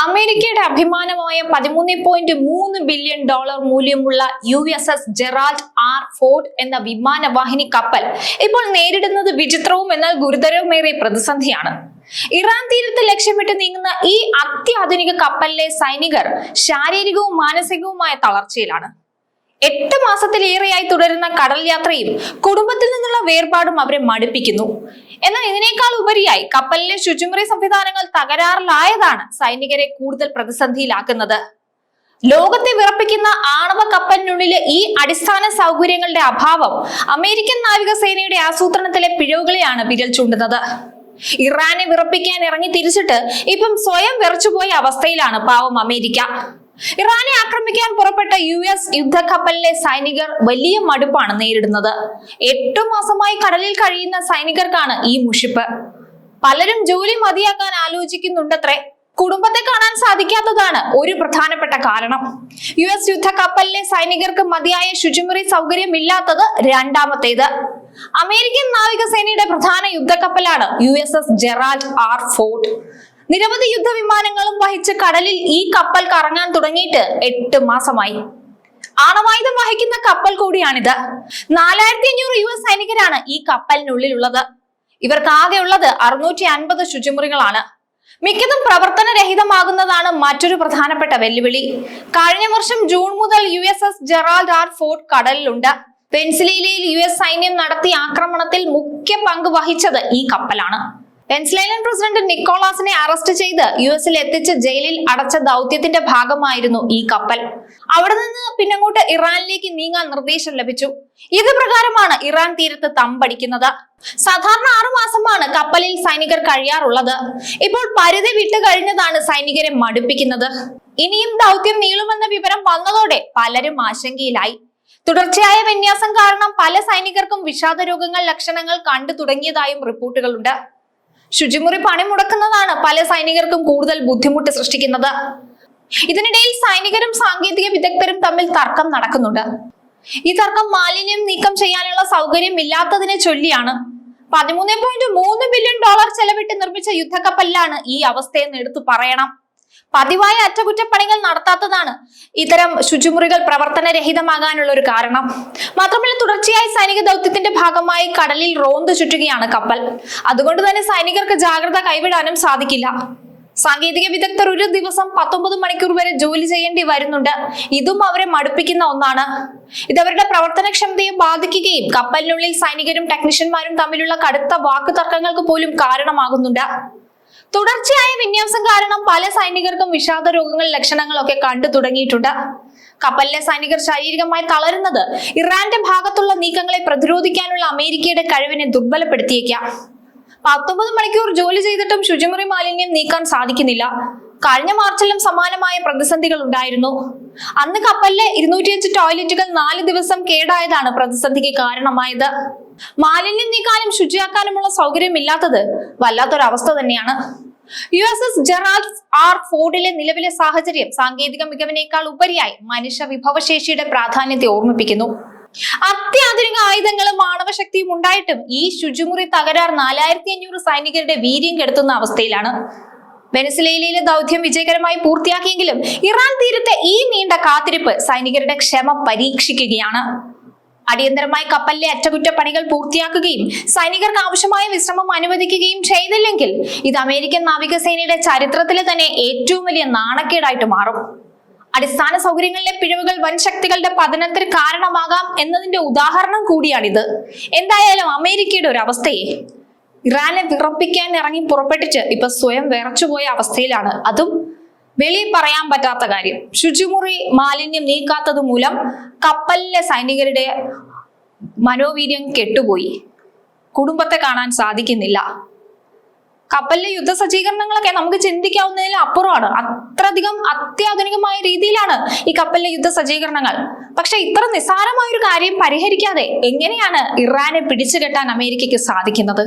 അമേരിക്കയുടെ അഭിമാനമായ $13.3 ബില്യൺ മൂല്യമുള്ള USS ജെറാൾഡ് ആർ ഫോർഡ് എന്ന വിമാനവാഹിനി കപ്പൽ ഇപ്പോൾ നേരിടുന്നത് വിചിത്രവും എന്നാൽ ഗുരുതരവുമേറിയ പ്രതിസന്ധിയാണ്. ഇറാൻ തീരത്ത് ലക്ഷ്യമിട്ട് നീങ്ങുന്ന ഈ അത്യാധുനിക കപ്പലിലെ സൈനികർ ശാരീരികവും മാനസികവുമായ തളർച്ചയിലാണ്. 8 മാസത്തിലേറെയായി തുടരുന്ന കടൽ യാത്രയും കുടുംബത്തിൽ നിന്നുള്ള വേർപാടും അവരെ മടുപ്പിക്കുന്നു. എന്നാൽ ഇതിനേക്കാൾ ഉപരിയായി കപ്പലിലെ ശുചിമുറി സംവിധാനങ്ങൾ തകരാറിലായതാണ് സൈനികരെ കൂടുതൽ പ്രതിസന്ധിയിലാക്കുന്നത്. ലോകത്തെ വിറപ്പിക്കുന്ന ആണവ കപ്പലിനുള്ളിലെ ഈ അടിസ്ഥാന സൗകര്യങ്ങളുടെ അഭാവം അമേരിക്കൻ നാവികസേനയുടെ ആസൂത്രണത്തിലെ പിഴവുകളെയാണ് വിരൽ ചൂണ്ടുന്നത്. ഇറാനെ വിറപ്പിക്കാൻ ഇറങ്ങി തിരിച്ചിട്ട് ഇപ്പം സ്വയം വിറച്ചുപോയ അവസ്ഥയിലാണ് പാവം അമേരിക്ക. ഇറാനെ ആക്രമിക്കാൻ പുറപ്പെട്ട US യുദ്ധക്കപ്പലിലെ സൈനികർ വലിയ മടുപ്പാണ് നേരിടുന്നത്. 8 മാസമായി കടലിൽ കഴിയുന്ന സൈനികർക്കാണ് ഈ മുഷിപ്പ്. പലരും ജോലി മതിയാക്കാൻ ആലോചിക്കുന്നുണ്ടത്രേ. കുടുംബത്തെ കാണാൻ സാധിക്കാത്തതാണ് ഒരു പ്രധാനപ്പെട്ട കാരണം. US യുദ്ധക്കപ്പലിലെ സൈനികർക്ക് മതിയായ ശുചിമുറി സൗകര്യമില്ലാത്തത് രണ്ടാമത്തേത്. അമേരിക്കൻ നാവികസേനയുടെ പ്രധാന യുദ്ധക്കപ്പലാണ് USS ജെറാൾഡ് ആർ ഫോർഡ്. നിരവധി യുദ്ധവിമാനങ്ങളും വഹിച്ച് കടലിൽ ഈ കപ്പൽ കറങ്ങാൻ തുടങ്ങിയിട്ട് 8 മാസമായി. ആണവായുധം വഹിക്കുന്ന കപ്പൽ കൂടിയാണിത്. 4500 US സൈനികരാണ് ഈ കപ്പലിനുള്ളിലുള്ളത്. ഇവർക്ക് ആകെ ഉള്ളത് 650 ശുചിമുറികളാണ്. മിക്കതും പ്രവർത്തനരഹിതമാകുന്നതാണ് മറ്റൊരു പ്രധാനപ്പെട്ട വെല്ലുവിളി. കഴിഞ്ഞ വർഷം ജൂൺ മുതൽ USS ജെറാൾഡ് ആർ ഫോർഡ് കടലിലുണ്ട്. പെൻസിലിവനിയയിൽ US സൈന്യം നടത്തിയ ആക്രമണത്തിൽ മുഖ്യ പങ്ക് വഹിച്ചത് ഈ കപ്പലാണ്. പെൻസിൽവേനിയൻ പ്രസിഡന്റ് നിക്കോളാസിനെ അറസ്റ്റ് ചെയ്ത് US എത്തിച്ച് ജയിലിൽ അടച്ച ദൗത്യത്തിന്റെ ഭാഗമായിരുന്നു ഈ കപ്പൽ. അവിടെ നിന്ന് പിന്നങ്ങോട്ട് ഇറാനിലേക്ക് നീങ്ങാൻ നിർദ്ദേശം ലഭിച്ചു. ഇത് പ്രകാരമാണ് ഇറാൻ തീരത്ത് തമ്പടിക്കുന്നത്. സാധാരണ 6 മാസമാണ് കപ്പലിൽ സൈനികർ കഴിയാറുള്ളത്. ഇപ്പോൾ പരിധി വിട്ടു കഴിഞ്ഞതാണ് സൈനികരെ മടുപ്പിക്കുന്നത്. ഇനിയും ദൗത്യം നീളുമെന്ന വിവരം വന്നതോടെ പലരും ആശങ്കയിലായി. തുടർച്ചയായ വിന്യാസം കാരണം പല സൈനികർക്കും വിഷാദ രോഗങ്ങൾ ലക്ഷണങ്ങൾ കണ്ടു തുടങ്ങിയതായും റിപ്പോർട്ടുകളുണ്ട്. ശുചിമുറി പണിമുടക്കുന്നതാണ് പല സൈനികർക്കും കൂടുതൽ ബുദ്ധിമുട്ട് സൃഷ്ടിക്കുന്നത്. ഇതിനിടയിൽ സൈനികരും സാങ്കേതിക വിദഗ്ധരും തമ്മിൽ തർക്കം നടക്കുന്നുണ്ട്. ഈ തർക്കം മാലിന്യം നീക്കം ചെയ്യാനുള്ള സൗകര്യം ഇല്ലാത്തതിനെ ചൊല്ലിയാണ്. $13.3 ബില്യൺ ചെലവിട്ട് നിർമ്മിച്ച യുദ്ധക്കപ്പലിലാണ് ഈ അവസ്ഥയെന്ന് എടുത്തു പറയണം. പതിവായ അറ്റകുറ്റപ്പണികൾ നടത്താത്തതാണ് ഇത്തരം ശുചിമുറികൾ പ്രവർത്തനരഹിതമാകാനുള്ള ഒരു കാരണം. മാത്രമല്ല തുടർച്ചയായി സൈനിക ദൗത്യത്തിന്റെ ഭാഗമായി കടലിൽ റോന്ത് ചുറ്റുകയാണ് കപ്പൽ. അതുകൊണ്ട് തന്നെ സൈനികർക്ക് ജാഗ്രത കൈവിടാനും സാധിക്കില്ല. സാങ്കേതിക വിദഗ്ധർ ഒരു ദിവസം 19 മണിക്കൂർ വരെ ജോലി ചെയ്യേണ്ടി വരുന്നുണ്ട്. ഇതും അവരെ മടുപ്പിക്കുന്ന ഒന്നാണ്. ഇതവരുടെ പ്രവർത്തനക്ഷമതയെ ബാധിക്കുകയും കപ്പലിനുള്ളിൽ സൈനികരും ടെക്നീഷ്യന്മാരും തമ്മിലുള്ള കടുത്ത വാക്കുതർക്കങ്ങൾക്ക് പോലും കാരണമാകുന്നുണ്ട്. തുടർച്ചയായ വിന്യാസം കാരണം പല സൈനികർക്കും വിഷാദ രോഗങ്ങൾ ലക്ഷണങ്ങളൊക്കെ കണ്ടു തുടങ്ങിയിട്ടുണ്ട്. കപ്പലിലെ സൈനികർ ശാരീരികമായി തളരുന്നത് ഇറാന്റെ ഭാഗത്തുള്ള നീക്കങ്ങളെ പ്രതിരോധിക്കാനുള്ള അമേരിക്കയുടെ കഴിവിനെ ദുർബലപ്പെടുത്തിയേക്കാം. 19 മണിക്കൂർ ജോലി ചെയ്തിട്ടും ശുചിമുറി മാലിന്യം നീക്കാൻ സാധിക്കുന്നില്ല. കഴിഞ്ഞ മാർച്ചിലും സമാനമായ പ്രതിസന്ധികൾ ഉണ്ടായിരുന്നു. അന്ന് കപ്പലിലെ 205 ടോയ്ലറ്റുകൾ 4 ദിവസം കേടായതാണ് പ്രതിസന്ധിക്ക് കാരണമായത്. മാലിന്യം നീക്കാനും ശുചിയാക്കാനുമുള്ള സൗകര്യമില്ലാത്തത് വല്ലാത്തൊരവസ്ഥ തന്നെയാണ്. USS ജെറാൾഡ് ആർ ഫോർഡിലെ നിലവിലെ സാഹചര്യം സാങ്കേതിക മികവിനേക്കാൾ ഉപരിയായി മനുഷ്യ വിഭവശേഷിയുടെ പ്രാധാന്യത്തെ ഓർമ്മിപ്പിക്കുന്നു. അത്യാധുനിക ആയുധങ്ങളും മാനവശക്തിയും ഉണ്ടായിട്ടും ഈ ശുചിമുറി തകരാർ 4500 സൈനികരുടെ വീര്യം കെടുത്തുന്ന അവസ്ഥയിലാണ്. വെനസ്വേലയിലെ ദൗത്യം വിജയകരമായി പൂർത്തിയാക്കിയെങ്കിലും ഇറാൻ തീരത്തെ ഈ നീണ്ട കാത്തിരിപ്പ് സൈനികരുടെ ക്ഷമ പരീക്ഷിക്കുകയാണ്. അടിയന്തരമായി കപ്പലിലെ അറ്റകുറ്റപ്പണികൾ പൂർത്തിയാക്കുകയും സൈനികർക്ക് ആവശ്യമായ വിശ്രമം അനുവദിക്കുകയും ചെയ്തില്ലെങ്കിൽ ഇത് അമേരിക്കൻ നാവികസേനയുടെ ചരിത്രത്തിലെ തന്നെ ഏറ്റവും വലിയ നാണക്കേടായിട്ട് മാറും. അടിസ്ഥാന സൗകര്യങ്ങളിലെ പിഴവുകൾ വൻ ശക്തികളുടെ പതനത്തിന് കാരണമാകാം എന്നതിന്റെ ഉദാഹരണം കൂടിയാണിത്. എന്തായാലും അമേരിക്കയുടെ ഒരു അവസ്ഥയെ ഇറാനെ വിറപ്പിക്കാൻ ഇറങ്ങി പുറപ്പെട്ടിട്ട് ഇപ്പൊ സ്വയം വിറച്ചുപോയ അവസ്ഥയിലാണ്. അതും വെളിയിൽ പറയാൻ പറ്റാത്ത കാര്യം. ശുചിമുറി മാലിന്യം നീക്കാത്തത് മൂലം കപ്പലിലെ സൈനികരുടെ മനോവീര്യം കെട്ടുപോയി. കുടുംബത്തെ കാണാൻ സാധിക്കുന്നില്ല. കപ്പലിലെ യുദ്ധ സജ്ജീകരണങ്ങളൊക്കെ നമുക്ക് ചിന്തിക്കാവുന്നതിലും അപ്പുറമാണ്. അത്രയധികം അത്യാധുനികമായ രീതിയിലാണ് ഈ കപ്പലിലെ യുദ്ധ സജ്ജീകരണങ്ങൾ. പക്ഷെ ഇത്ര നിസ്സാരമായ ഒരു കാര്യം പരിഹരിക്കാതെ എങ്ങനെയാണ് ഇറാനെ പിടിച്ചുകെട്ടാൻ അമേരിക്കയ്ക്ക് സാധിക്കുന്നത്?